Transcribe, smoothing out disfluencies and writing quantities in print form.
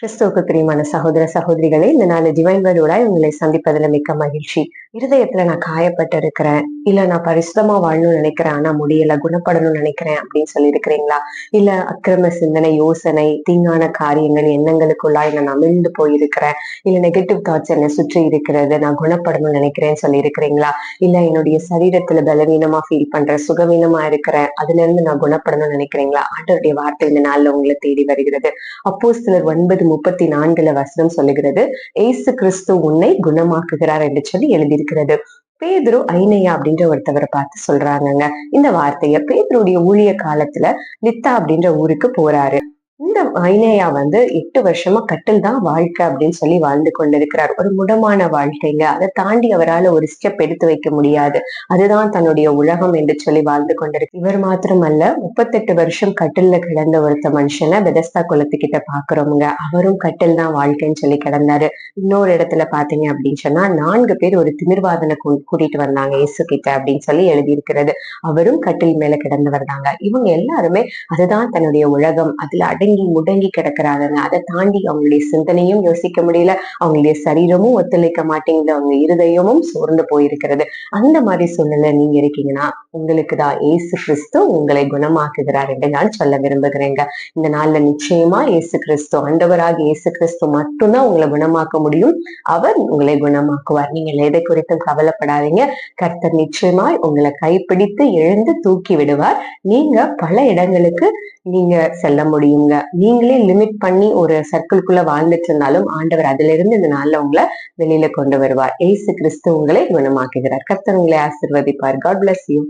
கிறிஸ்துவுக்கு பிரியமான சகோதர சகோதரிகளே, இந்த நாள் டிவைன் வேர்டோட உங்களை சந்திப்பதுல மிக்க மகிழ்ச்சி. இருதயத்துல நான் காயப்பட்டு இருக்கிறேன், இல்ல நான் பரிசுத்தமா வாழணும்னு நினைக்கிறேன், ஆனா முடியல, குணப்படணும்னு நினைக்கிறேன் அப்படின்னு சொல்லி இருக்கிறீங்களா? இல்ல அக்கிரம சிந்தனை, யோசனை, தீங்கான காரியங்கள், எண்ணங்களுக்குள்ளாய் நான் அமிழ்ந்து போயிருக்கிறேன், இல்ல நெகட்டிவ் தாட்ஸ் என்னை சுற்றி இருக்கிறது, நான் குணப்படணும்னு நினைக்கிறேன்னு சொல்லி இருக்கிறீங்களா? இல்ல என்னுடைய சரீரத்துல பலவீனமா ஃபீல் பண்றேன், சுகவீனமா இருக்கிறேன், அதுல இருந்து நான் குணப்படணும்னு நினைக்கிறீங்களா? ஆண்டவருடைய வார்த்தை இந்த நாள்ல உங்களை தேடி வருகிறது. அப்போஸ்தலர் 9:34 வசனம் சொல்லுகிறது, ஏசு கிறிஸ்து உன்னை குணமாக்குகிறார் என்று சொல்லி எழுதியிருக்கிறது. பேதுரு ஐனையா அப்படின்ற ஒருத்தவரை பார்த்து சொல்றாங்கங்க இந்த வார்த்தைய. பேதுருடைய ஊழிய காலத்துல லித்தா அப்படின்ற ஊருக்கு போறாரு. இந்த ஐனேயா 8 வருஷமா கட்டில் தான் வாழ்க்கை அப்படின்னு சொல்லி வாழ்ந்து கொண்டிருக்கிறார். ஒரு முடமான வாழ்க்கைங்க. அதை தாண்டி அவரால் ஒரு ஸ்டெப் எடுத்து வைக்க முடியாது. அதுதான் தன்னுடைய உலகம் என்று சொல்லி வாழ்ந்து கொண்டிருக்கு. இவர் மாத்திரமல்ல, 38 வருஷம் கட்டில்ல கிடந்த ஒருத்த மனுஷனை பெதஸ்தா குளத்துக்கிட்ட பாக்குறோமுங்க. அவரும் கட்டில் தான் வாழ்க்கைன்னு சொல்லி கிடந்தாரு. இன்னொரு இடத்துல பாத்தீங்க அப்படின்னு சொன்னா 4 பேர் ஒரு திமிர்வாதனை கூட்டிட்டு வந்தாங்க இயேசு கிட்ட அப்படின்னு சொல்லி எழுதியிருக்கிறது. அவரும் கட்டில் மேல கிடந்தவர் தாங்க. இவங்க எல்லாருமே அதுதான் தன்னுடைய உலகம், அதுல அடங்கி முடங்கி கிடக்குறாங்க. அதை தாண்டி அவங்களுடைய சிந்தனையும் யோசிக்க முடியல, அவங்களுடைய சரீரமும் ஒத்துழைக்க மாட்டேங்குது, அவங்க இருதயமும் சோர்ந்து போயிருக்கிறது. அந்த மாதிரி சூழ்நிலை நீங்க இருக்கீங்கன்னா, உங்களுக்கு தான் இயேசு கிறிஸ்து உங்களை குணமாக்குகிறார் என்று நான் சொல்ல விரும்புகிறேங்க. இந்த நாள்ல நிச்சயமா இயேசு கிறிஸ்து, ஆண்டவராக இயேசு கிறிஸ்து மட்டும்தான் உங்களை குணமாக்க முடியும். அவர் உங்களை குணமாக்குவார். நீங்கள் எதை குறித்தும் கவலைப்படாதீங்க. கர்த்தர் நிச்சயமாய் உங்களை கைப்பிடித்து எழுந்து தூக்கி விடுவார். நீங்க பல இடங்களுக்கு நீங்க செல்ல முடியுங்க. நீங்களே லிமிட் பண்ணி ஒரு சர்க்கிள்குள்ள வாழ்ந்துட்டு இருந்தாலும் ஆண்டவர் அதுல இருந்து இந்த நாள்ல உங்களை வெளியில கொண்டு வருவார். இயேசு கிறிஸ்து உங்களை குணமாக்குகிறார். கர்த்தர் உங்களை ஆசீர்வதிப்பார். God bless you.